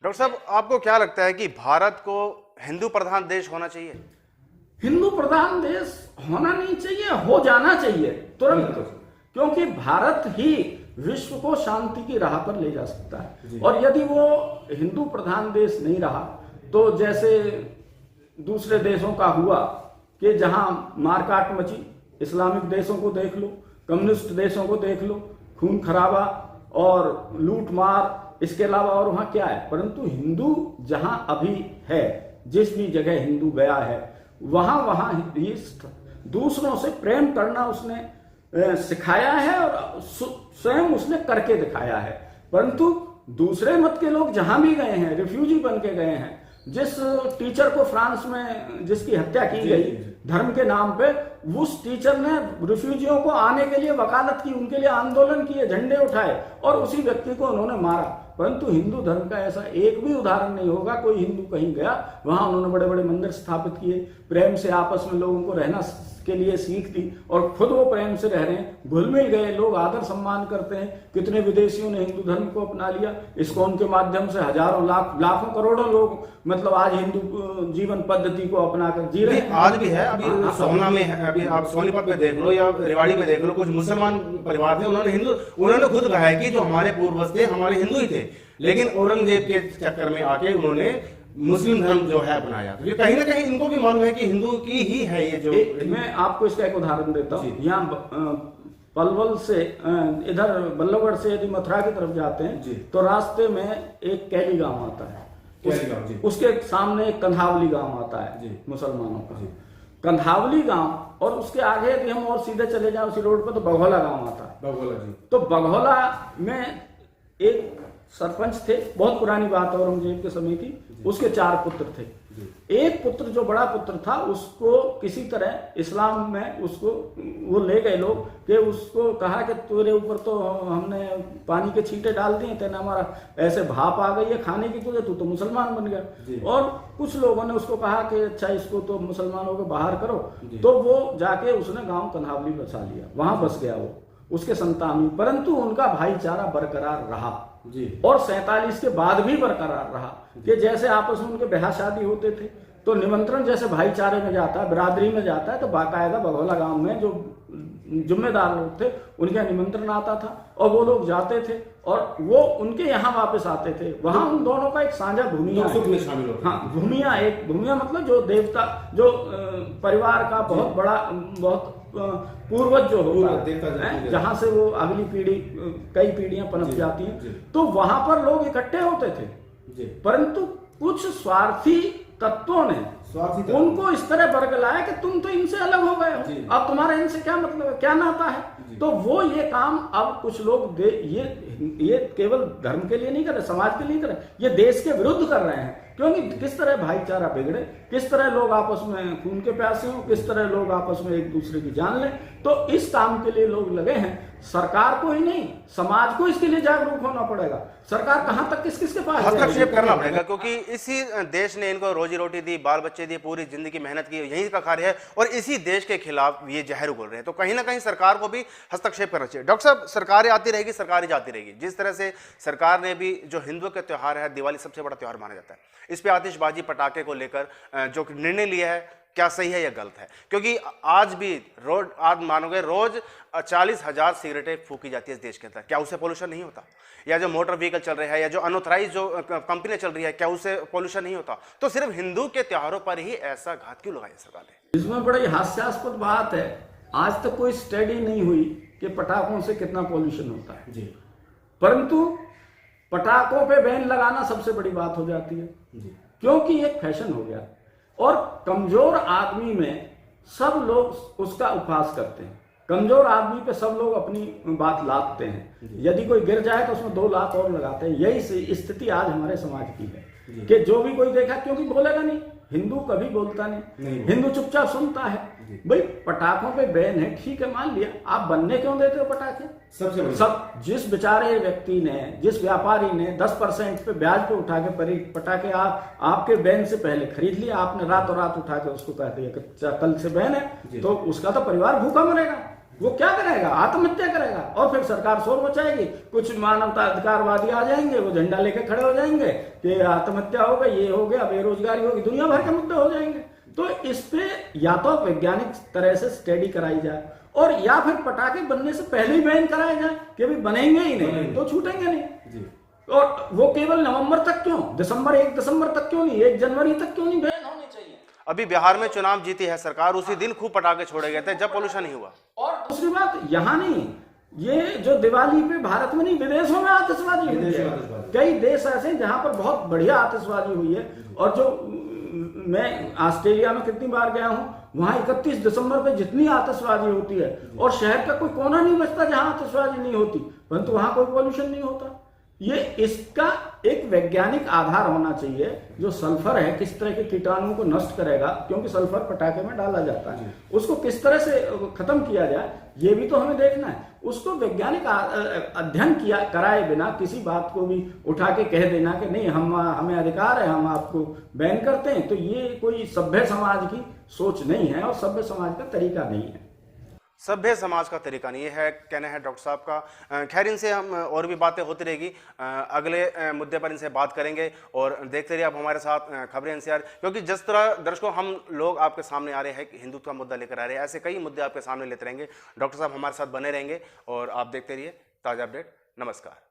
Doctor साहब, आपको क्या लगता है कि भारत को हिंदू प्रधान देश होना चाहिए? हिंदू प्रधान देश होना नहीं चाहिए, हो जाना चाहिए तुरंत, क्योंकि भारत ही विश्व को शांति की राह पर ले जा सकता है। और यदि वो हिंदू प्रधान देश नहीं रहा तो जैसे दूसरे देशों का हुआ कि जहां मारकाट मची, इस्लामिक देशों को देख लो, कम्युनिस्ट देशों को देख लो, खून खराबा और लूट मार, इसके अलावा और वहां क्या है। परंतु हिंदू जहां अभी है, जिस भी जगह हिंदू गया है, वहां दूसरों से प्रेम करना उसने सिखाया है और स्वयं उसने करके दिखाया है। परंतु दूसरे मत के लोग जहां भी गए हैं, रिफ्यूजी बन के गए हैं। जिस टीचर को फ्रांस में जिसकी हत्या की गई धर्म के नाम पे, उस टीचर ने रिफ्यूजियों को आने के लिए वकालत की, उनके लिए आंदोलन किए, झंडे उठाए और उसी व्यक्ति को उन्होंने मारा। परंतु हिंदू धर्म का ऐसा एक भी उदाहरण नहीं होगा। कोई हिंदू कहीं गया, वहां उन्होंने बड़े बड़े मंदिर स्थापित किए, प्रेम से आपस में लोगों को रहना के लिए सीख दी और खुद वो प्रेम से रह रहे हैं, घुल मिल गए, लोग आदर सम्मान करते हैं। कितने विदेशियों ने हिंदू धर्म को अपना लिया, इस्कॉन के माध्यम से हजारों लाखों करोड़ों लोग मतलब आज हिंदू जीवन पद्धति को अपना कर जी रहे हैं। आज भी है। अभी सोहना में है, अभी आप सोनीपत में देख लो या रेवाड़ी में देख लो, कुछ मुसलमान परिवार थे, उन्होंने खुद कहा है कि जो हमारे पूर्वज थे हमारे हिंदू ही थे, लेकिन औरंगजेब के चक्कर में आके उन्होंने मुस्लिम धर्म जो है अपनाया। तो ये कहीं ना कहीं इनको भी मालूम है कि हिंदू की ही है ये जो। मैं आपको इसका एक उदाहरण देता हूँ। यहाँ पलवल से इधर बल्लभगढ़ से यदि मथुरा की तरफ जाते हैं तो रास्ते में एक कैली गांव आता है, उसके सामने एक कंधावली गांव आता है मुसलमानों का, कंधावली गांव। और उसके आगे यदि हम और सीधे चले जाए उसी रोड पर तो बघौला गांव आता है। तो बघौला में एक सरपंच थे, बहुत पुरानी बात है औरंगजेब के समय की। उसके 4 पुत्र थे। एक पुत्र जो बड़ा पुत्र था उसको किसी तरह इस्लाम में उसको वो ले गए लोग कि उसको कहा कि तेरे ऊपर तो हमने पानी के छींटे डाल दिए, तेना हमारा ऐसे भाप आ गई है खाने की, तुझे तू तो मुसलमान बन गया। और कुछ लोगों ने उसको कहा कि अच्छा इसको तो मुसलमानों को बाहर करो। तो वो जाके उसने गांव कंधावली बसा लिया, वहां बस गया वो, उसके संतान हुई। परंतु उनका भाईचारा बरकरार रहा और 47 के बाद भी बरकरार रहा कि जैसे आपस में उनके ब्याह शादी होते थे तो निमंत्रण जैसे भाईचारे में जाता है, बिरादरी में जाता है, तो बाकायदा बघौला गांव में जो जिम्मेदार लोग थे उनके निमंत्रण आता था और वो लोग जाते थे और वो उनके यहाँ वापस आते थे। वहां उन दोनों का एक साझा भूमिया शामिल होता। हाँ, भूमिया मतलब जो देवता, जो परिवार का बहुत बड़ा, बहुत पूर्वज जो होता है, जहां से वो अगली पीढ़ी, कई पीढ़ियां पनप जाती हैं, तो वहां पर लोग इकट्ठे होते थे। परंतु कुछ स्वार्थी तत्वों ने उनको इस तरह बरगलाया कि तुम तो इनसे अलग हो गए हो, अब तुम्हारा इनसे क्या मतलब है, क्या नाता है। तो वो ये काम अब कुछ लोग ये केवल धर्म के लिए नहीं कर रहे, समाज के लिए कर रहे, ये देश के विरुद्ध कर रहे हैं। क्योंकि किस तरह भाईचारा बिगड़े, किस तरह लोग आपस में खून के प्यासे हों, किस तरह लोग आपस में एक दूसरे की जान लें। तो इस काम के लिए लोग लगे हैं। सरकार को ही नहीं, समाज को इसके लिए जागरूक होना पड़ेगा। सरकार कहां तक किस के पास हस्तक्षेप करना पड़ेगा, क्योंकि इसी देश ने इनको रोजी रोटी दी, बाल बच्चे दिए, पूरी जिंदगी मेहनत की, यही का कार्य है और इसी देश के खिलाफ ये जहर उगल रहे हैं। तो कहीं ना कहीं सरकार को भी हस्तक्षेप करना चाहिए। डॉक्टर साहब, सरकारें आती रहेगी, सरकारें जाती रहेगी। जिस तरह से सरकार ने भी जो हिंदुओं का त्यौहार है, दिवाली सबसे बड़ा त्यौहार माना जाता है, इस पे आतिशबाजी पटाखे को लेकर जो निर्णय लिया है, क्या सही है या गलत है? क्योंकि आज भी आज मानोगे रोज 40,000 सिगरेटें फूकी जाती है इस देश के अंदर। क्या उससे पोल्यूशन नहीं होता? या जो मोटर व्हीकल चल रहा है या जो अनऑथराइज जो कंपनी चल रही है, क्या उससे पोल्यूशन नहीं होता? तो सिर्फ हिंदू के त्योहारों पर ही ऐसा घात क्यों लगाया सरकार ने? इसमें बड़ी हास्यास्पद बात है, आज तक कोई स्टडी नहीं हुई कि पटाखों से कितना पोल्यूशन होता है। परंतु पटाखों पे बैन लगाना सबसे बड़ी बात हो जाती है, क्योंकि एक फैशन हो गया और कमजोर आदमी में सब लोग उसका उपहास करते हैं। कमजोर आदमी पे सब लोग अपनी बात लादते हैं। यदि कोई गिर जाए तो उसमें 2 लात और लगाते हैं। यही स्थिति आज हमारे समाज की है कि जो भी कोई देखा, क्योंकि बोलेगा नहीं, हिंदू कभी बोलता नहीं, हिंदू चुपचाप सुनता है। भाई पटाखों पे बैन है, ठीक है, मान लिया, आप बनने क्यों देते हो पटाखे? सब जिस बेचारे व्यक्ति ने, जिस व्यापारी ने 10% पे ब्याज पे उठा के पटाखे आपके बैन से पहले खरीद लिया, आपने रातों रात उठा के उसको कह दिया कि कल से बैन है, तो उसका तो परिवार भूखा मरेगा। वो क्या करेगा? आत्महत्या करेगा। और फिर सरकार शोर मचाएगी, कुछ मानवता अधिकारवादी आ जाएंगे, वो झंडा लेके खड़े हो जाएंगे कि आत्महत्या हो गई, ये हो गया, बेरोजगारी होगी, दुनिया भर के मुद्दे हो जाएंगे। तो इस पे या तो वैज्ञानिक तरह से स्टडी कराई जाए, और या फिर पटाखे बनने से पहले ही बैन कराया जाए कि अभी बनेंगे ही नहीं तो छूटेंगे नहीं। और वो केवल नवंबर तक क्यों, 1 दिसंबर तक क्यों नहीं, 1 जनवरी तक क्यों नहीं बैन होने चाहिए? अभी बिहार में चुनाव जीती है सरकार, उसी दिन खूब पटाखे छोड़े गए थे जब पोल्यूशन नहीं हुआ। और दूसरी बात, यहाँ नहीं, ये जो दिवाली पे भारत में नहीं, विदेशों में आतिशबाजी हुई है। कई देश ऐसे हैं जहां पर बहुत बढ़िया आतिशबाजी हुई है। और जो मैं ऑस्ट्रेलिया में कितनी बार गया हूं, वहां 31 दिसंबर पे जितनी आतिशबाजी होती है, और शहर का कोई कोना नहीं बचता जहां आतिशबाजी नहीं होती, परंतु वहां कोई पॉल्यूशन नहीं होता। ये इसका एक वैज्ञानिक आधार होना चाहिए। जो सल्फर है किस तरह के कीटाणुओं को नष्ट करेगा, क्योंकि सल्फर पटाखे में डाला जाता है, उसको किस तरह से खत्म किया जाए, ये भी तो हमें देखना है। उसको वैज्ञानिक अध्ययन कराए बिना किसी बात को भी उठा के कह देना कि नहीं हमें अधिकार है, हम आपको बैन करते हैं, तो ये कोई सभ्य समाज की सोच नहीं है और सभ्य समाज का तरीका नहीं है। सभ्य समाज का तरीका नहीं है, कहना है डॉक्टर साहब का। खैर, इनसे हम और भी बातें होती रहेगी, अगले मुद्दे पर इनसे बात करेंगे। और देखते रहिए आप हमारे साथ खबरें एनसीआर, क्योंकि जिस तरह दर्शकों हम लोग आपके सामने आ रहे हैं, हिंदुत्व का मुद्दा लेकर आ रहे हैं, ऐसे कई मुद्दे आपके सामने लेते रहेंगे। डॉक्टर साहब हमारे साथ बने रहेंगे और आप देखते रहिए ताज़ा अपडेट। नमस्कार।